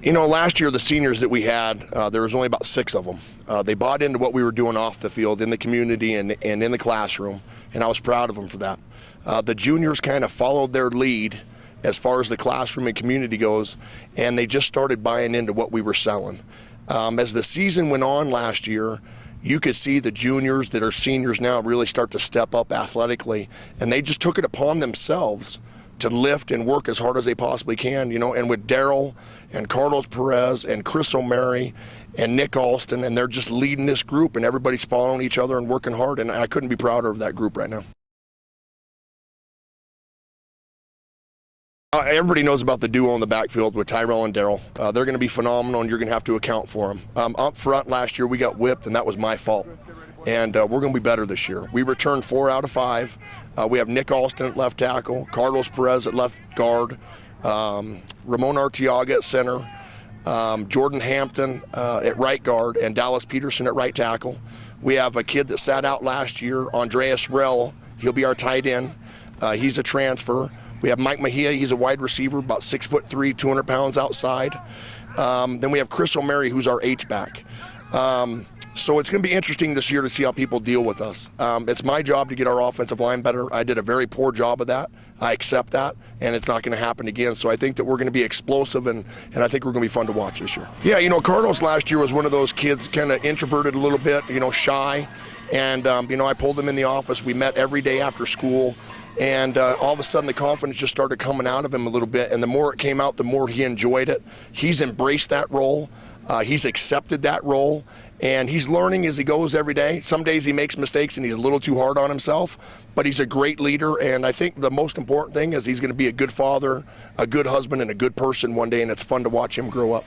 You know, last year the seniors that we had, there was only about 6 of them. They bought into what we were doing off the field, in the community and in the classroom, and I was proud of them for that. The juniors kind of followed their lead as far as the classroom and community goes, and they just started buying into what we were selling. As the season went on last year, you could see the juniors that are seniors now really start to step up athletically, and they just took it upon themselves to lift and work as hard as they possibly can, you know, and with Daryl and Carlos Perez and Chris O'Mary and Nick Alston, and they're just leading this group, and everybody's following each other and working hard, and I couldn't be prouder of that group right now. Everybody knows about the duo in the backfield with Tyrell and Daryl. They're going to be phenomenal, and you're going to have to account for them. Up front last year, we got whipped, and that was my fault. And we're going to be better this year. We returned 4 out of 5. We have Nick Alston at left tackle, Carlos Perez at left guard, Ramon Arteaga at center, Jordan Hampton at right guard, and Dallas Peterson at right tackle. We have a kid that sat out last year, Andreas Rell. He'll be our tight end. He's a transfer. We have Mike Mejia. He's a wide receiver, about 6'3", 200 pounds outside. Then we have Chris O'Mary, who's our H-back. So it's going to be interesting this year to see how people deal with us. It's my job to get our offensive line better. I did a very poor job of that. I accept that, and it's not going to happen again. So I think that we're going to be explosive, and I think we're going to be fun to watch this year. Yeah, you know, Carlos last year was one of those kids kind of introverted a little bit, you know, shy. And, you know, I pulled him in the office. We met every day after school. And all of a sudden the confidence just started coming out of him a little bit, and the more it came out, the more he enjoyed it. He's embraced that role. He's accepted that role, and he's learning as he goes every day. Some days he makes mistakes and he's a little too hard on himself, but he's a great leader, and I think the most important thing is he's going to be a good father, a good husband, and a good person one day, and it's fun to watch him grow up.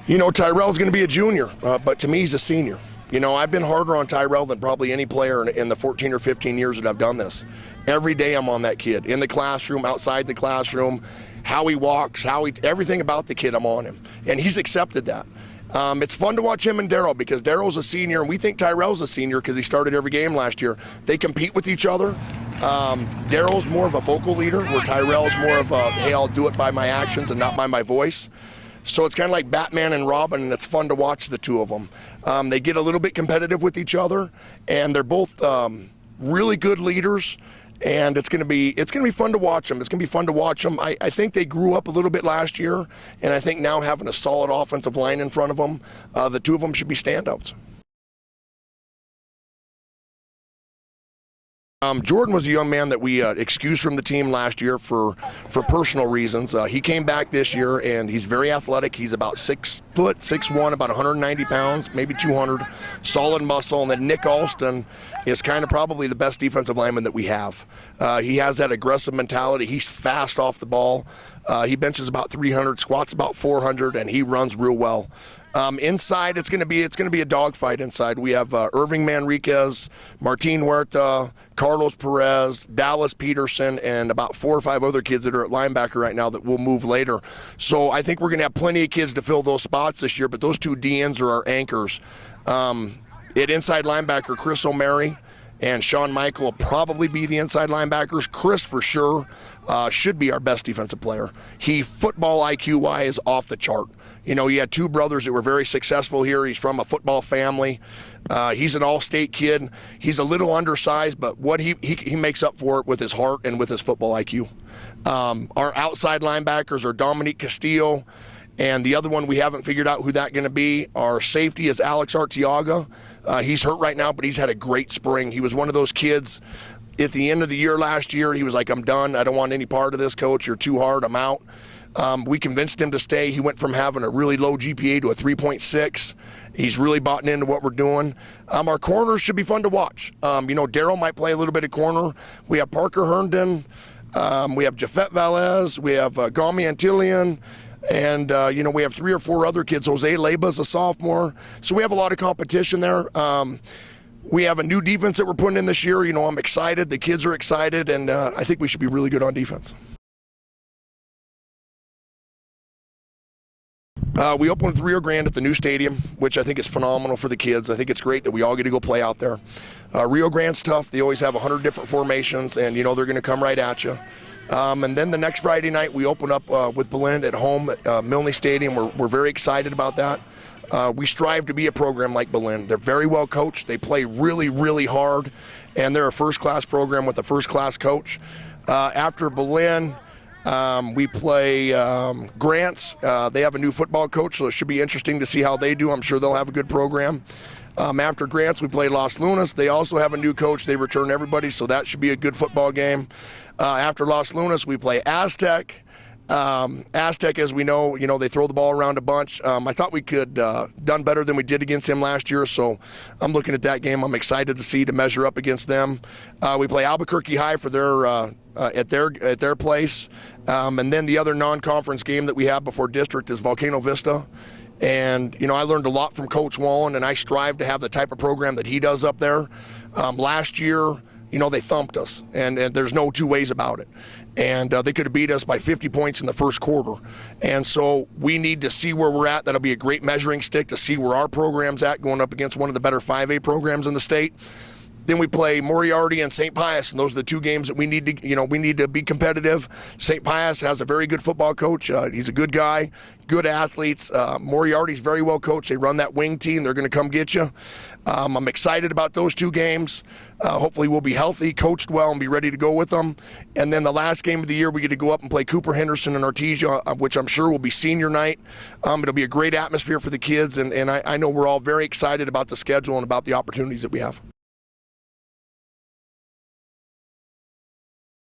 You know, Tyrell's going to be a junior, but to me he's a senior. You know, I've been harder on Tyrell than probably any player in the 14 or 15 years that I've done this. Every day I'm on that kid, in the classroom, outside the classroom, how he walks, everything about the kid, I'm on him. And he's accepted that. It's fun to watch him and Daryl, because Daryl's a senior, and we think Tyrell's a senior because he started every game last year. They compete with each other. Daryl's more of a vocal leader, where Tyrell's more of a, hey, I'll do it by my actions and not by my voice. So it's kind of like Batman and Robin, and it's fun to watch the two of them. They get a little bit competitive with each other, and they're both really good leaders. And it's going to be fun to watch them. It's going to be fun to watch them. I think they grew up a little bit last year, and I think now having a solid offensive line in front of them, the two of them should be standouts. Jordan was a young man that we excused from the team last year for personal reasons. He came back this year, and he's very athletic. He's about 6'1", about 190 pounds, maybe 200, solid muscle. And then Nick Alston is kind of probably the best defensive lineman that we have. He has that aggressive mentality. He's fast off the ball. He benches about 300, squats about 400, and he runs real well. Inside, it's going to be a dogfight inside. We have Irving Manriquez, Martin Huerta, Carlos Perez, Dallas Peterson, and about 4 or 5 other kids that are at linebacker right now that will move later. So I think we're going to have plenty of kids to fill those spots this year, but those 2 DNs are our anchors. At inside linebacker, Chris O'Mary and Sean Michael will probably be the inside linebackers. Chris, for sure, should be our best defensive player. He, football IQ-wise, off the chart. You know, he had 2 brothers that were very successful here. He's from a football family. He's an all-state kid. He's a little undersized, but what he makes up for it with his heart and with his football IQ. Our outside linebackers are Dominique Castillo, and the other one we haven't figured out who that's going to be. Our safety is Alex Arteaga. He's hurt right now, but he's had a great spring. He was one of those kids at the end of the year last year. He was like, I'm done. I don't want any part of this, coach. You're too hard. I'm out. We convinced him to stay. He went from having a really low GPA to a 3.6. He's really bought into what we're doing. Our corners should be fun to watch. You know, Daryl might play a little bit of corner. We have Parker Herndon. We have Jafet Valez. We have Gami Antillion. And, you know, we have 3 or 4 other kids. Jose Leba's a sophomore. So we have a lot of competition there. We have a new defense that we're putting in this year. You know, I'm excited. The kids are excited. And I think we should be really good on defense. We opened with Rio Grande at the new stadium, which I think is phenomenal for the kids. I think it's great that we all get to go play out there. Rio Grande's tough. They always have 100 different formations, and, you know, they're going to come right at you. And then the next Friday night, we open up with Belen at home at Milne Stadium. We're very excited about that. We strive to be a program like Belen. They're very well coached. They play really, really hard, and they're a first-class program with a first-class coach. After Belen, we play Grants. They have a new football coach, so it should be interesting to see how they do. I'm sure they'll have a good program. After Grants, we play Los Lunas. They also have a new coach. They return everybody, so that should be a good football game. After Los Lunas, we play Aztec. Aztec, as we know, they throw the ball around a bunch. I thought we could done better than we did against them last year, so I'm looking at that game. I'm excited to measure up against them. We play Albuquerque High for their at their place, and then the other non-conference game that we have before district is Volcano Vista. And I learned a lot from Coach Wallen, and I strive to have the type of program that he does up there. Last year, they thumped us, and there's no two ways about it. And they could have beat us by 50 points in the first quarter. And so we need to see where we're at. That'll be a great measuring stick to see where our program's at going up against one of the better 5A programs in the state. Then we play Moriarty and St. Pius, and those are the two games that we need to be competitive. St. Pius has a very good football coach. He's a good guy, good athletes. Moriarty's very well coached. They run that wing team. They're going to come get you. I'm excited about those two games. Hopefully we'll be healthy, coached well, and be ready to go with them. And then the last game of the year, we get to go up and play Cooper Henderson and Artesia, which I'm sure will be senior night. It'll be a great atmosphere for the kids, and I know we're all very excited about the schedule and about the opportunities that we have.